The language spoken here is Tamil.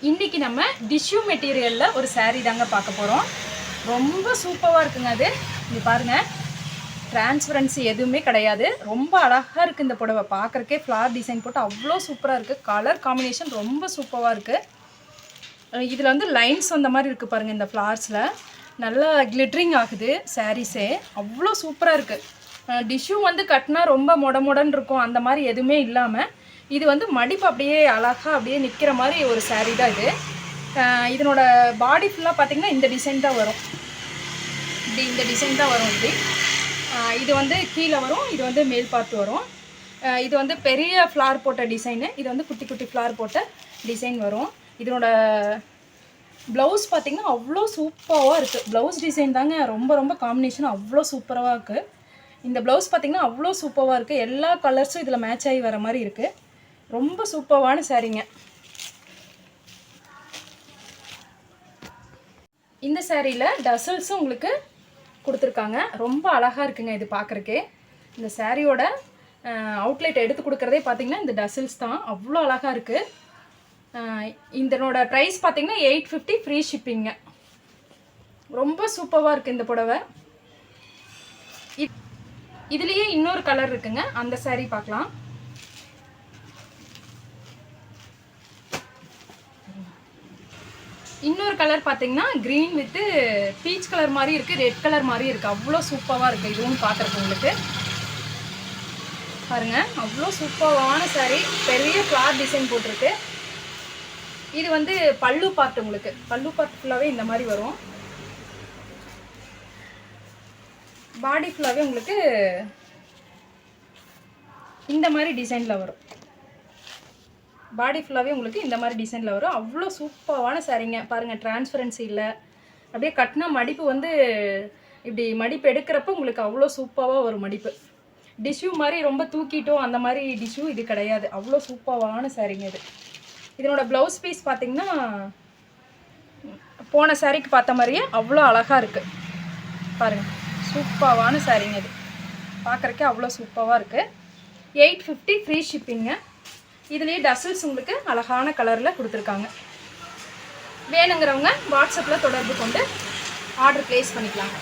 இன்றைக்கி நம்ம டிஷ்யூ மெட்டீரியலில் ஒரு saree தாங்க பார்க்க போகிறோம். ரொம்ப சூப்பராக இருக்குங்க. அது இங்கே பாருங்கள், டிரான்ஸ்பரன்சி எதுவுமே கிடையாது. ரொம்ப அழகாக இருக்குது இந்த புடவை. பார்க்குறக்கே ஃப்ளார் டிசைன் போட்டு அவ்வளோ சூப்பராக இருக்குது. கலர் காம்பினேஷன் ரொம்ப சூப்பராக இருக்குது. இதில் வந்து லைன்ஸ் அந்த மாதிரி இருக்குது பாருங்கள். இந்த ஃப்ளார்ஸில் நல்லா கிளிட்ரிங் ஆகுது. சாரீஸே அவ்வளோ சூப்பராக இருக்குது. டிஷ்யூ வந்து கட்டினா ரொம்ப மொடன்னு இருக்கும், அந்த மாதிரி எதுவுமே இல்லாமல் இது வந்து மடிப்பு அப்படியே அழகாக அப்படியே நிற்கிற மாதிரி ஒரு saree தான் இது. இதனோட பாடி ஃபுல்லாக பார்த்திங்கன்னா இந்த டிசைன் தான் வரும். இந்த டிசைன் தான் வரும். இது வந்து கீழே வரும், இது வந்து மேல் பார்த்து வரும். இது வந்து பெரிய ஃப்ளார் போட்ட டிசைனு, இது வந்து குட்டி குட்டி ஃப்ளார் போட்ட டிசைன் வரும். இதனோட ப்ளவுஸ் பார்த்திங்கன்னா அவ்வளோ சூப்பராக இருக்குது. ப்ளவுஸ் டிசைன் தாங்க ரொம்ப காம்பினேஷன் அவ்வளோ சூப்பராக இருக்குது. இந்த ப்ளவுஸ் பார்த்திங்கன்னா அவ்வளோ சூப்பராக இருக்குது. எல்லா கலர்ஸும் இதில் மேட்ச் ஆகி வர மாதிரி இருக்குது. ரொம்ப சூப்பரான சாரீங்க. இந்த சாரியில் டசல்ஸும் உங்களுக்கு கொடுத்துருக்காங்க. ரொம்ப அழகாக இருக்குங்க இது பார்க்குறக்கே. இந்த சாரியோட அவுட்லெட் எடுத்து கொடுக்குறதே பார்த்திங்கன்னா இந்த டசல்ஸ் தான். அவ்வளோ அழகாக இருக்குது. இதனோட ப்ரைஸ் பார்த்திங்கன்னா 850 ஃப்ரீ ஷிப்பிங்க. ரொம்ப சூப்பராக இருக்குது இந்த புடவை. இதுலேயே இன்னொரு கலர் இருக்குங்க, அந்த சாரீ பார்க்கலாம். இன்னொரு கலர் பார்த்தீங்கன்னா க்ரீன் வித்து பீச் கலர் மாதிரி இருக்குது, ரெட் கலர் மாதிரி இருக்குது. அவ்வளோ சூப்பராக இருக்குது. இதுவும் பார்க்குறக்கு உங்களுக்கு பாருங்கள், அவ்வளோ சூப்பரான சாரீ. பெரிய ஃப்ளார் டிசைன் போட்டிருக்கு. இது வந்து பல்லு பார்ட். உங்களுக்கு பல்லு பார்ட் ஃபுல்லாகவே இந்த மாதிரி வரும். பாடி ஃபுல்லாகவே உங்களுக்கு இந்த மாதிரி டிசைனில் வரும். பாடி ஃபுல்லாகவே உங்களுக்கு இந்த மாதிரி டிசைனில் வரும். அவ்வளோ சூப்பரான சாரீங்க. பாருங்கள், டிரான்ஸ்பரன்சி இல்லை. அப்படியே கட்டினா மடிப்பு வந்து இப்படி மடிப்பு எடுக்கிறப்ப உங்களுக்கு அவ்வளோ சூப்பராக வரும் மடிப்பு. டிஷ்யூ மாதிரி ரொம்ப தூக்கிட்டோம் அந்த மாதிரி டிஷ்யூ இது கிடையாது. அவ்வளோ சூப்பரான சாரீங்க இது. இதனோட ப்ளவுஸ் பீஸ் பார்த்திங்கன்னா போன சாரீக்கு பார்த்த மாதிரியே அவ்வளோ அழகாக இருக்குது. பாருங்கள், சூப்பரான சாரீங்க இது. பார்க்குறக்கே அவ்வளோ சூப்பராக இருக்குது. 850 ஃப்ரீ ஷிப்பிங்க. இதுலேயே டசல்ஸ் உங்களுக்கு அழகான கலரில் கொடுத்துருக்காங்க. வேணுங்கிறவங்க வாட்ஸ்அப்பில் தொடர்பு கொண்டு ஆர்டர் ப்ளேஸ் பண்ணிக்கலாம்.